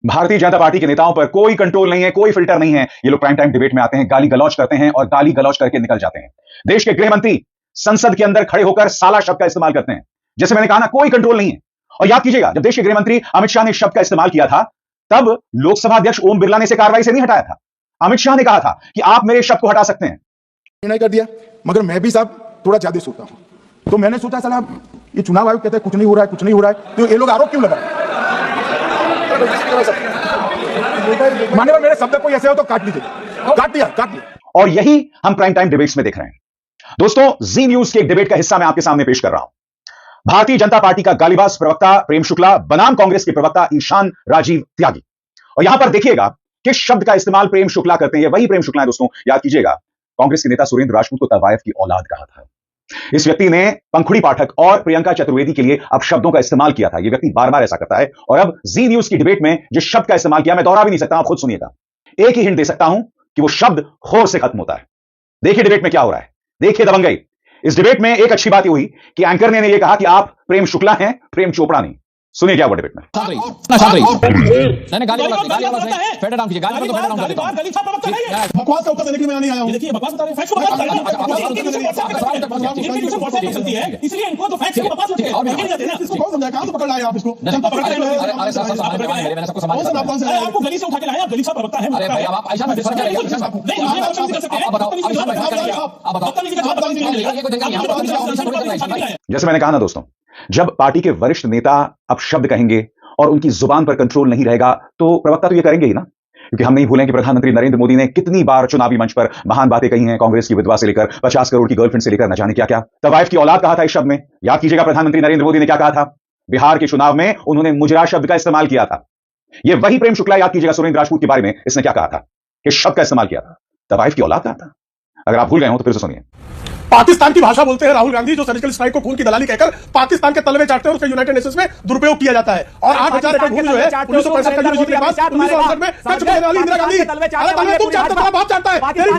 Bharatiya Janata party के नेताओं पर कोई कंट्रोल नहीं है, कोई फिल्टर नहीं है। ये लोग प्राइम टाइम डिबेट में आते हैं, गाली गलौज करते हैं और गाली गलौज करके निकल जाते हैं। देश के गृह मंत्री संसद के अंदर खड़े होकर साला शब्द का इस्तेमाल करते हैं। जैसे मैंने कहा ना, कोई कंट्रोल नहीं है। और याद कीजिएगा, जब देश के गृह मंत्री अमित शाह ने शब्द का इस्तेमाल किया था, तब लोकसभा अध्यक्ष ओम बिरला ने इसे कार्रवाई से नहीं हटाया था। अमित शाह ने कहा था कि आप मेरे शब्द को हटा सकते हैं। निर्णय कर दिया, मगर मैं भी साहब थोड़ा ज्यादा सोचता हूं। तो मैंने सोचा साला ये चुनाव आयोग कहते हैं कुछ नहीं हो रहा है, कुछ नहीं हो रहा है, तो ये लोग आरोप क्यों लगा? मान्यवर मेरे शब्द कोई ऐसे हो तो काट लीजिए, काट दिया। और यही हम प्राइम टाइम डिबेट्स में देख रहे हैं। दोस्तों, जी न्यूज के एक डिबेट का हिस्सा मैं आपके सामने पेश कर रहा हूं। भारतीय जनता पार्टी का गालीबाज प्रवक्ता प्रेम शुक्ला बनाम कांग्रेस के प्रवक्ता ईशान राजीव त्यागी। और यहां पर देखिएगा किस शब्द का इस्तेमाल प्रेम शुक्ला करते हैं। वही प्रेम शुक्ला है दोस्तों, याद कीजिएगा, कांग्रेस के नेता सुरेंद्र राजपूत को तवायफ की औलाद कहा था। इस व्यक्ति ने पंखुड़ी पाठक और प्रियंका चतुर्वेदी के लिए अब शब्दों का इस्तेमाल किया था। यह व्यक्ति बार बार ऐसा करता है। और अब जी न्यूज की डिबेट में जिस शब्द का इस्तेमाल किया, मैं दोहरा भी नहीं सकता, आप खुद सुनिएगा। एक ही हिंट दे सकता हूं कि वो शब्द होर से खत्म होता है। देखिए डिबेट में क्या हो रहा है, देखिए दबंगई। इस डिबेट में एक अच्छी बात यह हुई कि एंकर ने यह कहा कि आप प्रेम शुक्ला हैं, प्रेम चोपड़ा नहीं। सुनिए क्या हुआ डिबेट में। बकवास का उत्तर देने के लिए मैं नहीं आया हूं। देखिए बकवास बता रहे हैं, फैक्ट बता रहे हैं, इसलिए इनको तो फैक्ट बकवास लगते हैं। इसको कौन समझाया? कहां से पकड़ लाए आप इसको? जनता पकड़ रही है। कौन से आपको गली से उठा के लाया? आप गली से प्रवक्ता है। अरे भाई आप आयशा मत जैसे मैंने कहा ना दोस्तों, जब पार्टी के वरिष्ठ नेता अब शब्द कहेंगे और उनकी जुबान पर कंट्रोल नहीं रहेगा, तो प्रवक्ता तो ये करेंगे ही ना। क्योंकि हम नहीं भूलें कि प्रधानमंत्री नरेंद्र मोदी ने कितनी बार चुनावी मंच पर महान बातें कही हैं, कांग्रेस की विधवा से लेकर 50 करोड़ की गर्लफ्रेंड से लेकर न जाने क्या क्या। तवायफ की औलाद कहा था इस शब्द में। याद कीजिएगा प्रधानमंत्री नरेंद्र मोदी ने क्या कहा था। बिहार के चुनाव में उन्होंने मुजरा शब्द का इस्तेमाल किया था। यह वही प्रेम शुक्ला, याद कीजिएगा सुरेंद्र राजपूत के बारे में इसने क्या कहा था, किस शब्द का इस्तेमाल किया था। तवायफ की औलाद कहा था। अगर आप भूल गए हो तो फिर से सुनिए। पाकिस्तान की भाषा बोलते हैं राहुल गांधी, जो सर्जिकल स्ट्राइक को खून की दलाली कहकर पाकिस्तान के तलवे चाटते हैं और उसका यूनाइटेड नेशंस में दुरुपयोग किया जाता है। और 8,000 एकड़ भूमि जो है 1965 का यूनिवर्सिटी के पास 1968 में कब्जा करने वाली इंदिरा गांधी। अरे तुम जानते हो, बाप जानता है। तेरी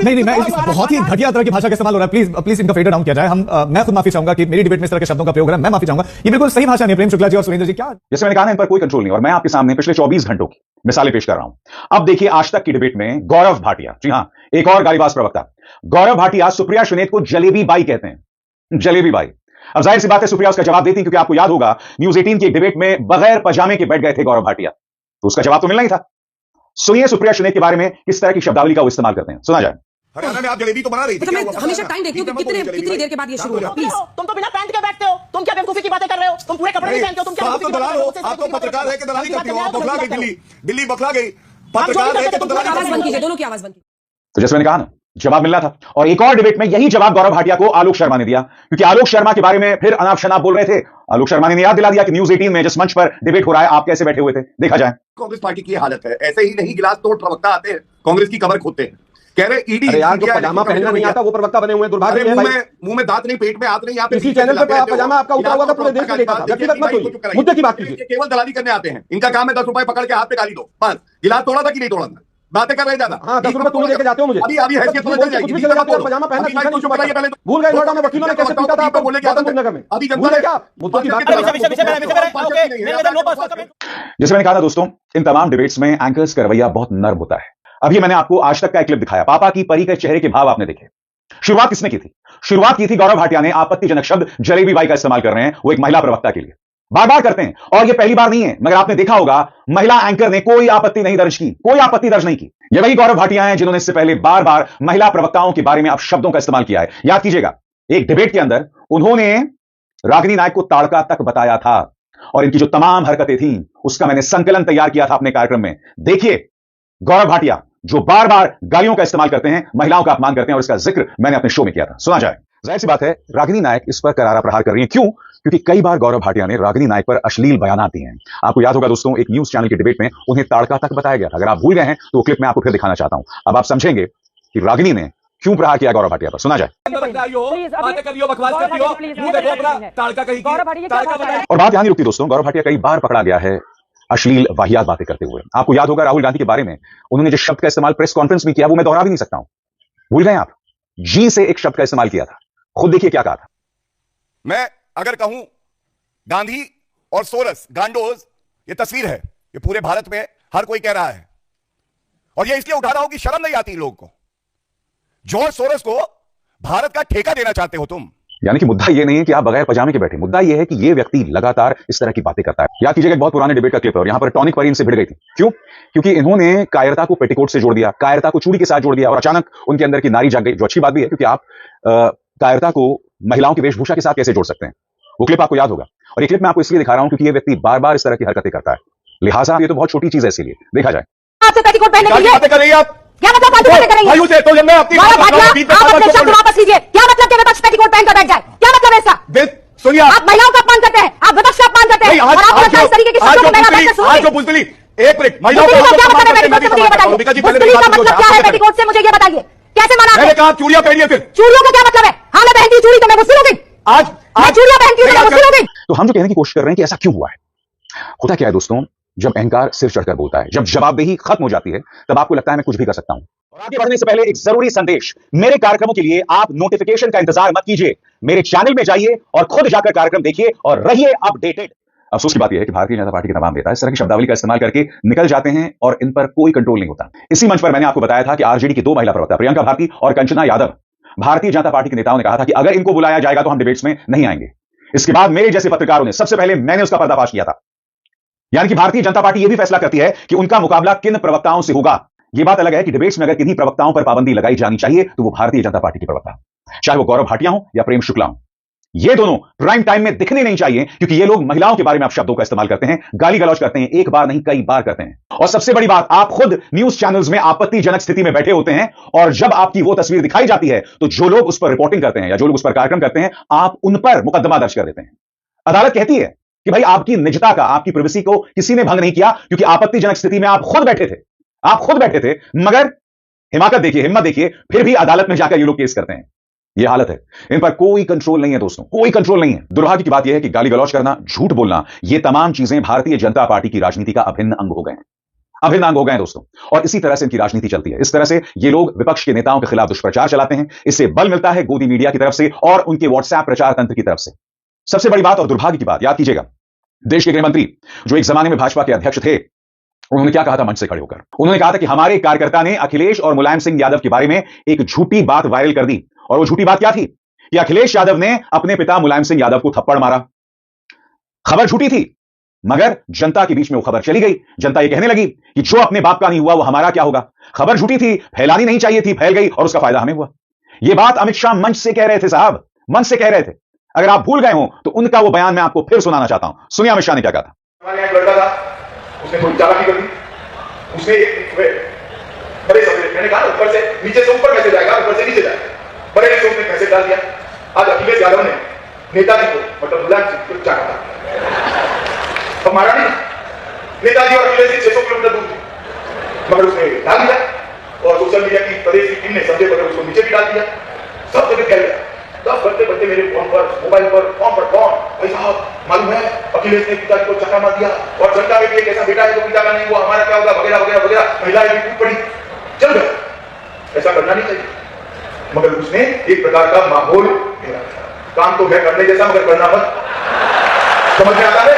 नहीं, मैं बहुत ही घटिया तरह की भाषा का इस्तेमाल हो रहा है। प्लीज इनका फेडर डाउन किया जाए। मैं खुद माफी चाहूंगा कि मेरी डिबेट में इस तरह के शब्दों का प्रयोग हो रहा है। मैं माफी चाहूंगा, ये बिल्कुल सही भाषा नहीं। प्रेम शुक्ला जी और सुरेंद्र जी, क्या जैसे मैंने कहा ना, इन पर कोई कंट्रोल नहीं। और मैं आपके सामने पिछले 24 घंटों की मिसालें पेश कर रहा हूं। अब देखिए आज तक की डिबेट में गौरव भाटिया, जी हां, एक और गालीबाज प्रवक्ता गौरव भाटिया सुप्रिया सुनेत को जलेबी बाई कहते हैं। जलेबी बाई। अब जाहिर सी बात है सुप्रिया उसका जवाब देती, क्योंकि आपको याद होगा न्यूज 18 की एक डिबेट में बगैर पजामे के बैठ गए थे गौरव भाटिया, तो उसका जवाब तो मिलना ही था। सुनिए सुप्रिया सुनेत के बारे में किस तरह की शब्दावली का वो इस्तेमाल करते हैं, सुना जाए। हरियाणा में आप जलेबी तो बना रही थी। मैं हमेशा टाइम देखती हूं कि कितनी देर के बाद ये शुरू होगा। प्लीज, तुम तो बिना पैंट के बैठते हो। तुम क्या बेवकूफी की बातें कर रहे हो? तुम पूरे कपड़े नहीं पहनते हो। तुम क्या आप तो दलाल हो, आप तो पत्रकार है कि दलाली करती हो। आप बखला गई, दिल्ली बखला गई। पत्रकार है कि तुम दलाली आवाज बंद कीजिए, दोनों की आवाज बंद कीजिए। तो जैसे मैंने कहा ना, जवाब मिलना था। और एक और डिबेट में यही जवाब गौरव भाटिया को आलोक शर्मा ने दिया, क्योंकि आलोक शर्मा के बारे में फिर अनाप शनाप बोल रहे थे। आलोक शर्मा ने याद दिला दिया कि न्यूज 18 में जिस मंच पर डिबेट हो रहा है आप कैसे बैठे हुए थे, देखा जाए। कांग्रेस पार्टी की हालत है। ऐसे ही नहीं गिलास तोड़ प्रवक्ता आते हैं, कांग्रेस की कमर खोदते हैं। कह रहे ईडी यार जो पजामा पहनना नहीं आता वो प्रवक्ता बने हुए हैं। दुर्भाग्य है भाई, मुंह में दांत नहीं, पेट में हाथ नहीं। आप इसी चैनल पे पजामा आपका उतरा हुआ था, पूरे देश में देखा था। व्यक्तिगत मत होइए, मुद्दे की बात कीजिए। केवल दलाली करने आते हैं। इनका काम है 10 रुपए पकड़ के हाथ पे गाली दो, बस। गिलास तोड़ा था कि नहीं तोड़ा था, बातें कर रहे ज्यादा। हाँ, 10 रुपए तुम लेके जाते हो मुझे। अभी हैसियत पता चल जाएगी। कुछ भी चले जाते हो, पजामा पहनना सीखा नहीं, बताइए पहले। भूल गए नोएडा में वकीलों ने कैसे पीटा था आपको बोले क्या नगर में। अभी भूल गए क्या? मुद्दों की बात कर रहे हैं। जैसे मैंने कहा था दोस्तों, इन तमाम डिबेट्स में एंकर्स का रवैया बहुत नर्म होता है। अभी मैंने आपको आज तक का एक क्लिप दिखाया, पापा की परी के चेहरे के भाव आपने देखे। शुरुआत किसने की थी? शुरुआत की थी गौरव भाटिया ने। आपत्तिजनक शब्द जलेबी बाई का इस्तेमाल कर रहे हैं, वो एक महिला प्रवक्ता के लिए बार बार करते हैं। और ये पहली बार नहीं है, मगर आपने देखा होगा महिला एंकर ने कोई आपत्ति नहीं दर्ज की, कोई आपत्ति दर्ज नहीं की। ये वही गौरव भाटिया हैं जिन्होंने इससे पहले बार बार महिला प्रवक्ताओं के बारे में अब शब्दों का इस्तेमाल किया है। याद कीजिएगा, एक डिबेट के अंदर उन्होंने रागिनी नायक को ताड़का तक बताया था, और इनकी जो तमाम हरकतें थी उसका मैंने संकलन तैयार किया था अपने कार्यक्रम में। देखिए गौरव भाटिया जो बार बार गालियों का इस्तेमाल करते हैं, महिलाओं का अपमान करते हैं, और इसका जिक्र मैंने अपने शो में किया था, सुना जाए। जाहिर सी बात है रागिनी नायक इस पर करारा प्रहार कर रही हैं। क्यों? क्योंकि कई बार गौरव भाटिया ने रागिनी नायक पर अश्लील बयान दिए हैं। आपको याद होगा दोस्तों, एक न्यूज चैनल की डिबेट में उन्हें ताड़का तक बताया गया था। अगर आप भूल गए हैं तो क्लिप में आपको फिर दिखाना चाहता हूं। अब आप समझेंगे कि रागिनी ने क्यों प्रहार किया गौरव भाटिया पर, सुना जाए। और बात यहां नहीं रुकती दोस्तों, गौरव भाटिया कई बार पकड़ा गया है अश्लील वाहियात बातें करते हुए। आपको याद होगा राहुल गांधी के बारे में उन्होंने जिस शब्द का इस्तेमाल प्रेस कॉन्फ्रेंस में किया, वो मैं दोहरा भी नहीं सकता हूं। भूल गए आप? जी से एक शब्द का इस्तेमाल किया था। खुद देखिए क्या कहा था। मैं अगर कहूं गांधी और सोरस, गांडोज ये तस्वीर है, ये पूरे भारत में हर कोई कह रहा है, और ये इसलिए उठा रहा हूं कि शर्म नहीं आती इन लोगों को। जॉर्ज सोरोस को भारत का ठेका देना चाहते हो तुम। यानी कि मुद्दा ये नहीं है कि आप बगैर पजामे के बैठे, मुद्दा ये है कि ये व्यक्ति लगातार इस तरह की बातें करता है। याद कीजिएगा एक बहुत पुराने डिबेट का क्लिप है और यहां पर टॉनिक परी इनसे भिड़ गई थी। क्यों? क्योंकि इन्होंने कायरता को पेटिकोट से जोड़ दिया, कायरता को चूड़ी के साथ जोड़ दिया और अचानक उनके अंदर की नारी जाग गई। जो अच्छी बात भी है, क्योंकि आप कायरता को महिलाओं की वेशभूषा के साथ कैसे जोड़ सकते हैं, वो क्लिप आपको याद होगा। और ये क्लिप मैं आपको इसलिए दिखा रहा हूं क्योंकि ये व्यक्ति बार बार इस तरह की हरकतें करता है, लिहाजा ये तो बहुत छोटी चीज है, इसीलिए देखा जाए। आपसे पेटीकोट पहनने के लिए बातें कर रही है आप, क्या मतलब फालतू बातें कर रही है? भाइयों से तो जब मैं अपनी गौरव भाटिया, आप अपने शब्द वापस लीजिए। क्या मतलब कि विपक्ष पेटीकोट पहनकर बैठ जाए? क्या मतलब है इसका? सुनिए, आप महिलाओं का अपमान करते हैं, आप विपक्ष का अपमान करते हैं, और आपको लगता है इस तरीके की शब्दों को मैं बैठकर सुनूंगी। जो बुजदिली, एक मिनट, महिलाओं बुजदिली का क्या मतलब है पेटीकोट से? मुझे ये बताइए। बुजदिली का मतलब क्या है पेटीकोट से? मुझे ये बताइए, कैसे माना मैंने आपने? कहा चूड़ियां पहनिए फिर। चूड़ियों का क्या मतलब है? हाँ मैं पहनती हूँ चूड़ी तो मैं मुस्लिम हो गई? मैं चूड़ियां पहनती हूँ तो मैं मुस्लिम हो गई? तो हम जो कहने की कोशिश कर रहे हैं कि ऐसा क्यों हुआ है। होता क्या है दोस्तों, जब अहंकार सिर चढ़कर बोलता है, जब जवाबदेही खत्म हो जाती है, तब आपको लगता है मैं कुछ भी कर सकता हूं। और आगे बढ़ने से पहले एक जरूरी संदेश, मेरे कार्यक्रमों के लिए आप नोटिफिकेशन का इंतजार मत कीजिए, मेरे चैनल में जाइए और खुद जाकर कार्यक्रम देखिए और रहिए अपडेटेड। अफसोस की बात यह है कि भारतीय जनता पार्टी के तमाम नेता इस तरह की शब्दावली का इस्तेमाल करके निकल जाते हैं और इन पर कोई कंट्रोल नहीं होता। इसी मंच पर मैंने आपको बताया था कि आरजेडी की दो महिला प्रवक्ता प्रियंका भारती और कंचना यादव, भारतीय जनता पार्टी के नेताओं ने कहा था कि अगर इनको बुलाया जाएगा तो हम डिबेट्स में नहीं आएंगे। इसके बाद मेरे जैसे पत्रकारों ने, सबसे पहले मैंने उसका पर्दाफाश किया था। यानी कि भारतीय जनता पार्टी यह भी फैसला करती है कि उनका मुकाबला किन प्रवक्ताओं से होगा। यह बात अलग है कि डिबेट्स में अगर किन्हीं प्रवक्ताओं पर पाबंदी लगाई जानी चाहिए तो वो भारतीय जनता पार्टी के प्रवक्ता, चाहे वो गौरव भाटिया हो या प्रेम शुक्ला हो, ये दोनों प्राइम टाइम में दिखने नहीं चाहिए, क्योंकि ये लोग महिलाओं के बारे में आप शब्दों का इस्तेमाल करते हैं, गाली गलौज करते हैं, एक बार नहीं कई बार करते हैं। और सबसे बड़ी बात, आप खुद न्यूज चैनल्स में आपत्तिजनक स्थिति में बैठे होते हैं और जब आपकी वो तस्वीर दिखाई जाती है तो जो लोग उस पर रिपोर्टिंग करते हैं या जो लोग उस पर कार्यक्रम करते हैं, आप उन पर मुकदमा दर्ज कर देते हैं। अदालत कहती है कि भाई आपकी निजता का, आपकी प्राइवेसी को किसी ने भंग नहीं किया, क्योंकि आपत्तिजनक स्थिति में आप खुद बैठे थे, मगर हिमाकत देखिए, हिम्मत देखिए, फिर भी अदालत में जाकर ये लोग केस करते हैं। यह हालत है, इन पर कोई कंट्रोल नहीं है दोस्तों, कोई कंट्रोल नहीं है। दुर्भाग्य की बात यह है कि गाली गलौज करना, झूठ बोलना, ये तमाम चीजें भारतीय जनता पार्टी की राजनीति का अभिन्न अंग हो गए हैं, अभिन्न अंग हो गए हैं दोस्तों। और इसी तरह से इनकी राजनीति चलती है। इस तरह से ये लोग विपक्ष के नेताओं के खिलाफ दुष्प्रचार चलाते हैं, इससे बल मिलता है गोदी मीडिया की तरफ से और उनके व्हाट्सएप प्रचार तंत्र की तरफ से। सबसे बड़ी बात और दुर्भाग्य की बात, याद कीजिएगा, देश के गृहमंत्री जो एक जमाने में भाजपा के अध्यक्ष थे, उन्होंने क्या कहा था मंच से खड़े होकर? उन्होंने कहा था कि हमारे कार्यकर्ता ने अखिलेश और मुलायम सिंह यादव के बारे में एक झूठी बात वायरल कर दी। और वो झूठी बात क्या थी? कि अखिलेश यादव ने अपने पिता मुलायम सिंह यादव को थप्पड़ मारा। खबर झूठी थी, मगर जनता के बीच में वो खबर चली गई। जनता ये कहने लगी कि जो अपने बाप का नहीं हुआ वो हमारा क्या होगा। खबर झूठी थी, फैलानी नहीं चाहिए थी, फैल गई और उसका फायदा हमें हुआ। ये बात अमित शाह मंच से कह रहे थे साहब, मंच से कह रहे थे। अगर आप भूल गए हो तो उनका वो बयान मैं आपको फिर सुनाना चाहता हूं। सुनिए अमित शाह ने क्या कहा था। हमारे यहाँ एक लड़का था, उसने थोड़ी चालाकी कर दी, उसने बड़े समझे, मैंने कहा ऊपर से नीचे से ऊपर कैसे जाएगा, ऊपर से नीचे जाएगा, बड़े ने उसने कैसे डाल दिया। आज अखिलेश यादव ने नेताजी को मतलब मुलायम सिंह को चाहा था, तो मारा नहीं। नेताजी और अखिलेश जी 600 किलोमीटर दूर थे, मगर उसने डाल दिया और सोशल मीडिया की प्रदेश की टीम ने संजय पटेल उसको नीचे भी डाल दिया, सब जगह फैल गया। तब बढ़ते बढ़ते मेरे फोन पर, मोबाइल पर, फोन भाई साहब मालूम है अखिलेश ने पिता को चक्का मार दिया और जनता में भी एक ऐसा बेटा है जो पिता का नहीं हुआ, हमारा क्या होगा, वगैरह वगैरह वगैरह। महिलाएं भी टूट पड़ी, चल गए। ऐसा करना नहीं चाहिए, मगर उसने एक प्रकार का माहौल, काम तो है करने जैसा मगर करना मत, समझ में आता है?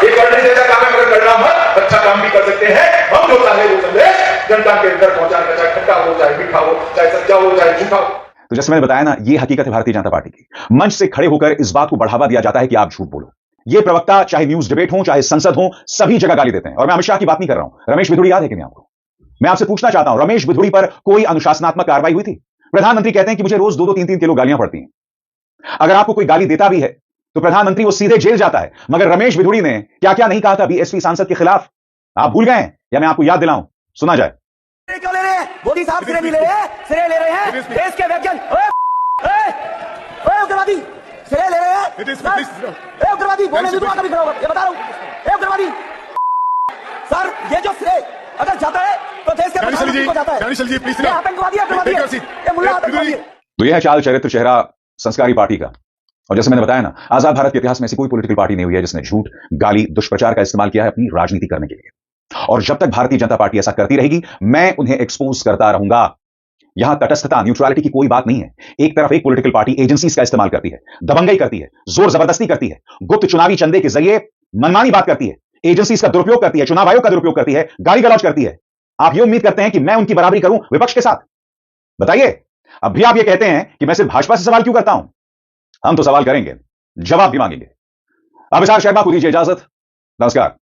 ये करने जैसा काम है मगर करना मत। अच्छा काम भी कर सकते हैं हम, जो चाहे वो संदेश जनता के अंदर पहुंचाने का, चाहे खट्टा हो, चाहे मीठा हो, चाहे सच्चा हो, चाहे झूठा हो। तो जैसे मैंने बताया ना, ये हकीकत है भारतीय जनता पार्टी की। मंच से खड़े होकर इस बात को बढ़ावा दिया जाता है कि आप झूठ बोलो। ये प्रवक्ता चाहे न्यूज डिबेट हो, चाहे संसद हो, सभी जगह गाली देते हैं। और मैं अमित शाह की बात नहीं कर रहा हूं, रमेश बिधुड़ी याद है कि नहीं आपको? मैं आपसे पूछना चाहता हूं, रमेश बिधुड़ी पर कोई अनुशासनात्मक कार्रवाई हुई थी? प्रधानमंत्री कहते हैं कि मुझे रोज 2-2, 3-3 किलो गालियां पड़ती हैं। अगर आपको कोई गाली देता भी है तो प्रधानमंत्री वो सीधे जेल जाता है। मगर रमेश बिधुड़ी ने क्या क्या नहीं कहा था बीएसपी सांसद के खिलाफ? आप भूल गए हैं या मैं आपको याद दिलाऊं? सुना जाए। क्यों ले रहे हैं मोदी साहब? सिरे नहीं ले रहे हैं, सिरे ले रहे हैं देश के वैज्ञानिक। उग्रवादी सिरे ले रहे हैं, उग्रवादी बोलने नहीं दूंगा कभी खड़ा होकर, ये बता रहा हूं। उग्रवादी सर, ये जो श्रेय अगर जाता है तो देश के प्रधानमंत्री को जाता है। ये आतंकवादी है, ये मुल्ला आतंकवादी है। तो यह है चाल, चरित्र, चेहरा संस्कारी पार्टी का। और जैसे मैंने बताया ना, आजाद भारत के इतिहास में ऐसी कोई पॉलिटिकल पार्टी नहीं हुई है जिसने झूठ, गाली, दुष्प्रचार का इस्तेमाल किया है अपनी राजनीति करने के लिए। और जब तक भारतीय जनता पार्टी ऐसा करती रहेगी, मैं उन्हें एक्सपोज करता रहूंगा। यहां तटस्थता, न्यूट्रलिटी की कोई बात नहीं है। एक तरफ एक पॉलिटिकल पार्टी एजेंसीज का इस्तेमाल करती है, दबंगई करती है, जोर जबरदस्ती करती है, गुप्त चुनावी चंदे के जरिए मनमानी बात करती है, एजेंसी इसका दुरुपयोग करती है, चुनाव आयोग का दुरुपयोग करती है, गाली गलौज करती है। आप ये उम्मीद करते हैं कि मैं उनकी बराबरी करूं विपक्ष के साथ? बताइए। अब भी आप ये कहते हैं कि मैं सिर्फ भाजपा से सवाल क्यों करता हूं? हम तो सवाल करेंगे, जवाब भी मांगेंगे। अब इस शर्मा को दीजिए इजाजत। नमस्कार।